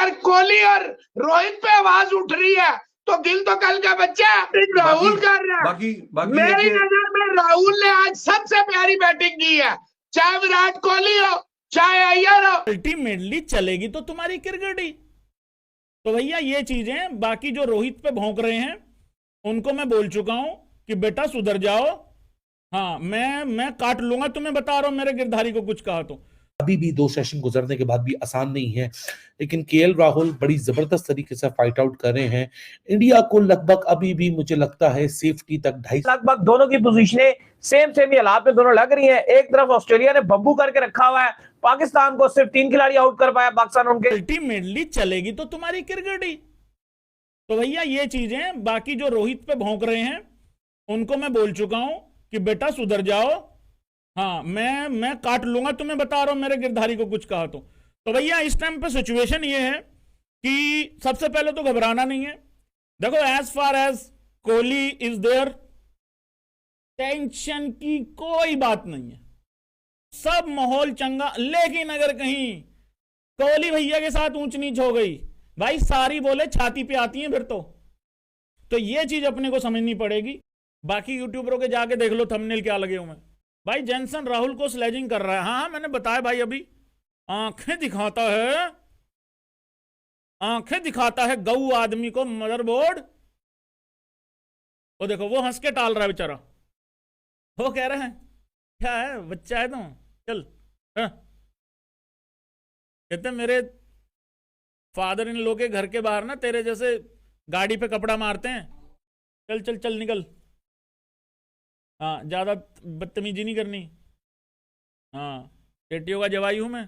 अगर कोहली और रोहित पे आवाज उठ रही है तो गिल तो कल का बच्चा है, राहुल कर रहा है। मेरी नजर में राहुल ने आज सबसे प्यारी बैटिंग की है, चाहे विराट कोहली हो चाहे अय्यर हो। अल्टीमेटली चलेगी तो तुम्हारी क्रिकेट ही। तो भैया ये चीजें, बाकी जो रोहित पे भौंक रहे हैं उनको मैं बोल चुका हूं कि बेटा सुधर जाओ। हाँ, मैं काट लूंगा, तुम्हें बता रहा हूं, मेरे गिरधारी को कुछ कहा तो। अभी भी 2 सेशन गुजरने के बाद भी आसान नहीं है, लेकिन केएल राहुल बड़ी जबरदस्त तरीके से फाइट आउट कर रहे हैं। इंडिया को लगभग अभी भी मुझे लगता है सेफ्टी तक 2.5 लगभग दोनों की पोजीशनें सेम ही हालात में दोनों लग रही हैं। एक तरफ ऑस्ट्रेलिया ने बब्बू करके रखा हुआ है, पाकिस्तान को सिर्फ 3 खिलाड़ी आउट कर पाया पाकिस्तान उनके। अल्टीमेटली चलेगी तो तुम्हारी क्रिकेट ही। तो भैया ये चीजें, बाकी जो रोहित पे भौंक रहे हैं उनको मैं बोल चुका हूं कि बेटा सुधर जाओ। हाँ, मैं काट लूंगा, तुम्हें बता रहा हूं, मेरे गिरधारी को कुछ कहा तो भैया इस टाइम पे सिचुएशन ये है कि सबसे पहले तो घबराना नहीं है। देखो, as far as Kohli is there, tension की कोई बात नहीं है, सब माहौल चंगा। लेकिन अगर कहीं कोहली भैया के साथ ऊंच नीच हो गई, भाई सारी बोले छाती पे आती हैं फिर तो ये चीज अपने को समझनी पड़ेगी। बाकी यूट्यूबरों के जाके देख लो थंबनेल क्या लगे हुए। भाई जेनसन राहुल को स्लेजिंग कर रहा है। हाँ, मैंने बताया भाई, अभी आंखें दिखाता है, आंखें दिखाता है गऊ आदमी को मदरबोर्ड। वो देखो, वो हंस के टाल रहा है बेचारा। वो कह रहा है क्या है, बच्चा है तुम, चल। कहते मेरे फादर इन लोग के घर के बाहर ना तेरे जैसे गाड़ी पे कपड़ा मारते हैं, चल चल चल निकल। हाँ, ज्यादा बदतमीजी नहीं करनी। हाँ, टेटियों का जवाई हूं मैं,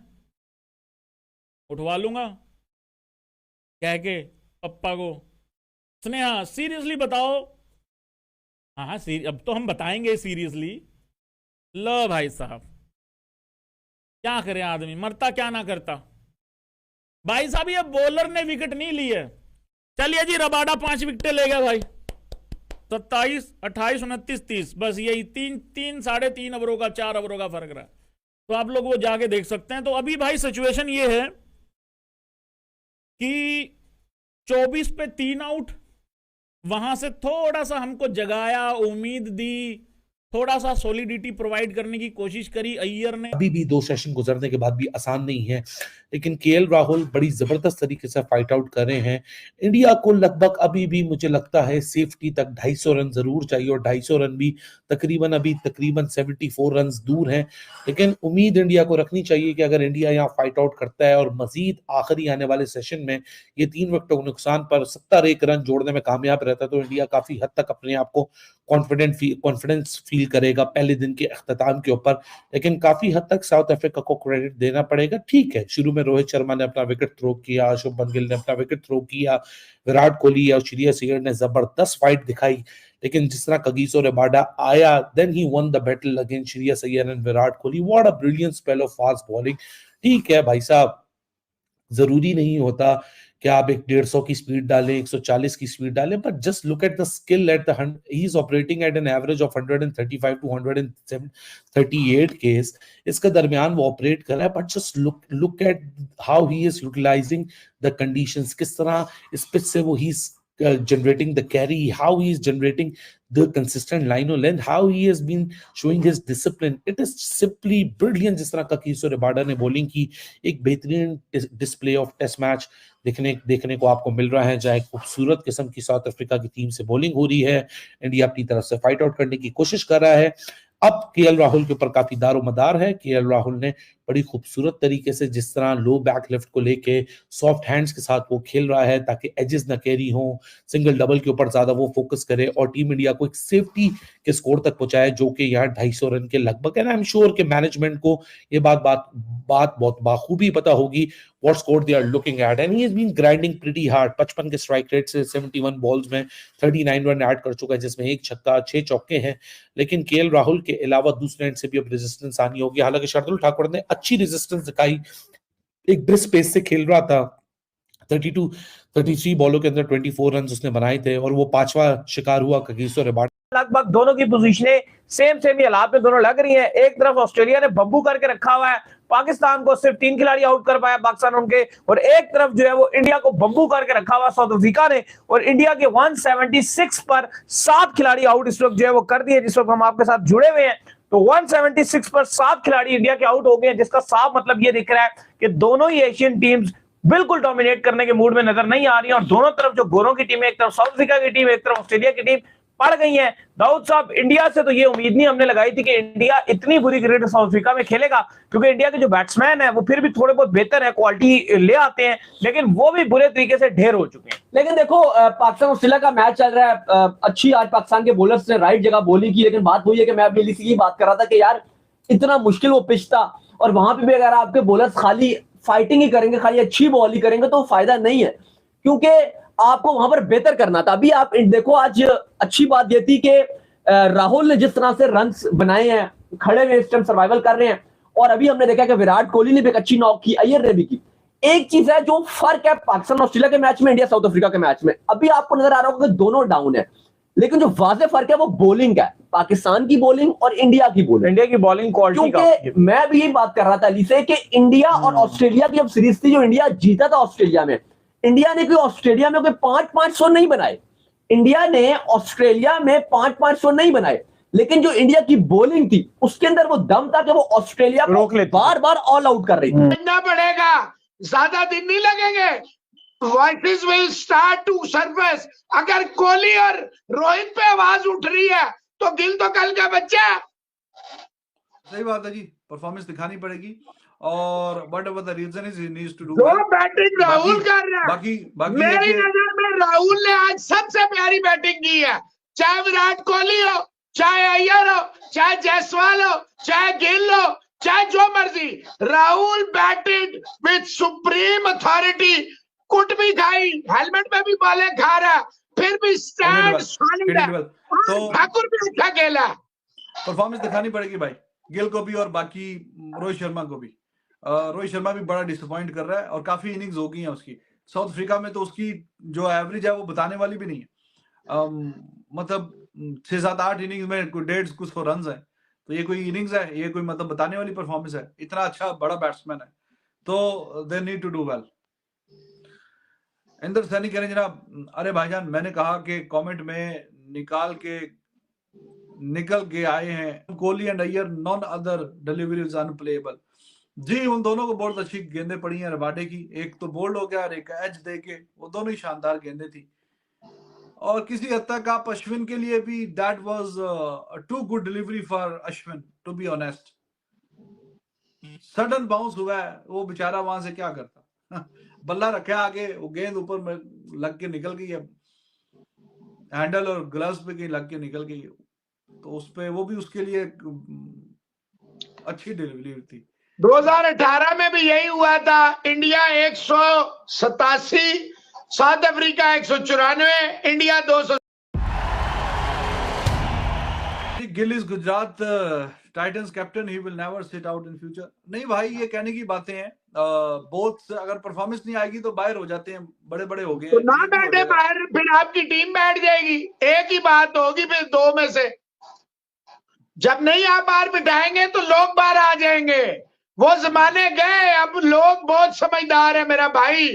उठवा लूंगा कह के पप्पा को। स्नेहा सीरियसली बताओ। हाँ, अब तो हम बताएंगे सीरियसली। लो भाई साहब, क्या करे आदमी, मरता क्या ना करता। भाई साहब, ये बॉलर ने विकेट नहीं ली है। चलिए जी, रबाडा 5 विकेटें ले गया भाई। 27, 28, 29, 30, बस यही 3.5 ओवरों का, 4 ओवरों का फर्क रहा। तो आप लोग वो जाके देख सकते हैं। तो अभी भाई सिचुएशन ये है कि 24 पे 3 आउट, वहां से थोड़ा सा हमको जगाया, उम्मीद दी, थोड़ा सा सॉलिडिटी प्रोवाइड करने की कोशिश करी अय्यर ने। अभी भी 2 सेशन गुजरने के बाद भी आसान नहीं है, लेकिन केएल राहुल बड़ी जबरदस्त तरीके से फाइट आउट कर रहे हैं। इंडिया को लगभग अभी भी मुझे लगता है सेफ्टी तक 250 रन जरूर चाहिए, और 250 रन भी तकरीबन 74 रन दूर हैं। लेकिन उम्मीद इंडिया को रखनी चाहिए कि अगर इंडिया यहाँ फाइट आउट करता है और मजीद आखिरी आने वाले सेशन में ये 3 विकेटों के नुकसान पर 71 रन जोड़ने में कामयाब रहता है, तो इंडिया काफी हद तक अपने आप को कॉन्फिडेंस फील करेगा पहले दिन के अख्ताम के ऊपर। लेकिन काफी हद तक साउथ अफ्रीका को क्रेडिट देना पड़ेगा। ठीक है, शुरू में रोहित शर्मा ने अपना विकेट थ्रो किया, शुभमन गिल ने अपना विकेट थ्रो किया, विराट कोहली और श्रेयस अय्यर ने जबरदस्त फाइट दिखाई। लेकिन जिस तरह कगिसो रबाडा आया, then he won the battle against Shreyas Iyer and Virat Kohli. What a brilliant spell of fast bowling. ठीक है भाई साहब, जरूरी नहीं होता कि आप एक 150 की स्पीड डालें, 140 की स्पीड डालें, but just look at the skill at the he is operating at an average of 135 to 138 case. इसके दरमियान वो ऑपरेट कर रहा है, but just look at how he is utilising the conditions. किस तरह इस पिच से वो ही generating the carry, how he is generating the consistent line of length, how he has been showing his discipline. It is simply brilliant. जिस तरह Kagiso Rabada ने bowling की, एक बेहतरीन डिस्प्ले ऑफ टेस्ट मैच देखने को आपको मिल रहा है, जहां खूबसूरत किस्म की साउथ अफ्रीका की टीम से बॉलिंग हो रही है। इंडिया अपनी तरफ से फाइट आउट करने की कोशिश कर रहा है। अब केएल राहुल के ऊपर काफी दारोमदार है। केएल राहुल ने बड़ी खूबसूरत तरीके से जिस तरह लो बैक लिफ्ट को लेके सॉफ्ट हैंड्स के साथ वो खेल रहा है, ताकि एजेस न कैरी हो, सिंगल डबल के ऊपर ज्यादा वो फोकस करे और टीम इंडिया को एक सेफ्टी के स्कोर तक पहुंचाए, जो कि यहाँ 250 रन के लगभग है। आई एम श्योर कि मैनेजमेंट को ये बात बहुत बाखूबी पता होगी what score they are looking at, and he has been grinding pretty hard. 55 के स्ट्राइक रेट से 71 बॉल्स में 39 रन ऐड कर चुका है, जिसमें 1 छक्का 6 चौके हैं। लेकिन केएल राहुल के अलावा दूसरे एंड से भी अब रेजिस्टेंस आनी होगी। हालांकि शार्दुल ठाकुर ने अच्छी रेजिस्टेंस दिखाई, एक ब्रिस्क पेस से खेल रहा था। 33 बॉलों के अंदर 24 रन उसने बनाए थे, और वो 5वां शिकार हुआ कगिसो रबाडा। लगभग दोनों की पोजीशनें सेम ही हालात में दोनों लग रही हैं। एक तरफ ऑस्ट्रेलिया ने बब्बू करके रखा हुआ है, पाकिस्तान को सिर्फ 3 खिलाड़ी आउट कर पाया पाकिस्तान उनके, और एक तरफ जो है वो इंडिया को बम्बू करके रखा हुआ साउथ अफ्रीका ने, और इंडिया के 176 पर 7 खिलाड़ी आउट इस वक्त जो है वो कर दिए जिस वक्त हम आपके साथ जुड़े हुए हैं। तो 176 पर 7 खिलाड़ी इंडिया के आउट हो गए, जिसका साफ मतलब ये दिख रहा है कि दोनों ही एशियन टीम्स बिल्कुल डोमिनेट करने के मूड में नजर नहीं आ रही है, और दोनों तरफ जो गोरों की टीम है, एक तरफ साउथ अफ्रीका की टीम, एक तरफ ऑस्ट्रेलिया की टीम पड़ गई है। दाऊद साहब, इंडिया से तो ये उम्मीद नहीं हमने लगाई थी कि इंडिया इतनी बुरी क्रिकेट साउथ अफ्रीका में खेलेगा, क्योंकि इंडिया के जो बैट्समैन है वो फिर भी थोड़े बहुत बेहतर है, क्वालिटी ले आते हैं, लेकिन वो भी बुरे तरीके से ढेर हो चुके हैं। लेकिन देखो पाकिस्तान ऑस्ट्रेलिया का मैच चल रहा है, अच्छी आज पाकिस्तान के बॉलर्स ने राइट जगह बॉलिंग की, लेकिन बात वही है कि मैं अभी इसी की बात कर रहा था कि यार इतना मुश्किल वो पिच था, और वहां पे भी अगर आपके बॉलर्स खाली फाइटिंग ही करेंगे, खाली अच्छी बॉल ही करेंगे तो फायदा नहीं है, क्योंकि आपको वहां पर बेहतर करना था। अभी आप देखो, आज अच्छी बात यह थी कि राहुल ने जिस तरह से रन्स बनाए हैं, खड़े में इस टाइम सर्वाइवल कर रहे हैं, और अभी हमने देखा कि विराट कोहली ने भी एक अच्छी नॉक की, अय्यर ने भी की। एक चीज है जो फर्क है पाकिस्तान ऑस्ट्रेलिया के मैच में, इंडिया साउथ अफ्रीका के मैच में, अभी आपको नजर आ रहा होगा कि दोनों डाउन है, लेकिन जो वाज़ेह फर्क है वो बॉलिंग है, पाकिस्तान की बॉलिंग और इंडिया की बॉलिंग। इंडिया की बॉलिंग क्वालिटी का, क्योंकि मैं भी यही बात कर रहा था अली से कि इंडिया और ऑस्ट्रेलिया की अब सीरीज थी, जो इंडिया जीता था ऑस्ट्रेलिया में, इंडिया ने कोई ऑस्ट्रेलिया में कोई 5-5 नहीं बनाए, इंडिया ने ऑस्ट्रेलिया में 5-5 नहीं बनाए, लेकिन जो इंडिया की बॉलिंग थी उसके अंदर वो दम था कि वो ऑस्ट्रेलिया को बार बार ऑल आउट कर रही थी। करना पड़ेगा, ज्यादा दिन नहीं लगेंगे, voices will start to surface. अगर कोहली और रोहित पे आवाज उठ रही है तो गिल तो कल का बच्चा। सही बात है जी, परफॉर्मेंस दिखानी पड़ेगी, और whatever the reason is he needs to do. जो बैटिंग राहुल कर रहा है, बाकी मेरी नजर में राहुल ने आज सबसे प्यारी बैटिंग की है, चाहे विराट कोहली हो, चाहे अय्यर हो, चाहे जायसवाल हो, चाहे गिल हो, चाहे जो मर्जी, Rahul batting with supreme authority. कुट भी खाई, हेलमेट में भी बॉलें खा रहा, फिर भी स्टैंड सॉलिड है, तो ठाकुर भी अच्छा खेला। परफॉर्मेंस दिखानी पड़ेगी भाई, गिल को भी और बाकी रोहित शर्मा को भी। रोहित शर्मा भी बड़ा डिसअपॉइंट कर रहा है, और काफी इनिंग्स हो गई हैं उसकी साउथ अफ्रीका में, तो उसकी जो एवरेज है वो बताने वाली भी नहीं है। मतलब 6-7-8 इनिंग्स में कोई 150 रन है, तो ये कोई इनिंग्स है, ये कोई मतलब बताने वाली परफॉर्मेंस है? इतना अच्छा बड़ा बैट्समैन है, तो they need to do well. Inder Saini कह रहे हैं जनाब, अरे भाईजान मैंने कहा कि कमेंट में निकल के आए हैं, Kohli and Iyer none other deliveries unplayable. जी, उन दोनों को बहुत अच्छी गेंदें पड़ी हैं रबाडे की, एक तो बोल्ड हो गया और एक एज दे के, वो दोनों ही शानदार गेंदें थी। और किसी हद तक आप अश्विन के लिए भी that was too good delivery for Ashwin, to be honest. Sudden bounce हुआ है, वो बेचारा वहां से क्या करता, बल्ला रखा आगे, वो गेंद ऊपर में लग के निकल गई है, हैंडल और ग्लव्स पे कहीं लग के निकल गई, तो उस पे वो भी उसके लिए अच्छी डिलीवरी थी। 2018 में भी यही हुआ था, India 187, south Africa 194, India 200। Gill is Gujarat Titans captain, he will never sit out in future. नहीं भाई, ये कहने की बातें हैं, बहुत अगर परफॉर्मेंस नहीं आएगी तो बाहर हो जाते हैं, बड़े बड़े हो गए तो ना बैठे बाहर, फिर आपकी टीम बैठ जाएगी, एक ही बात होगी फिर दो में से। जब नहीं आप बाहर बिठाएंगे तो लोग बाहर आ जाएंगे, वो जमाने गए, अब लोग बहुत समझदार है मेरा भाई।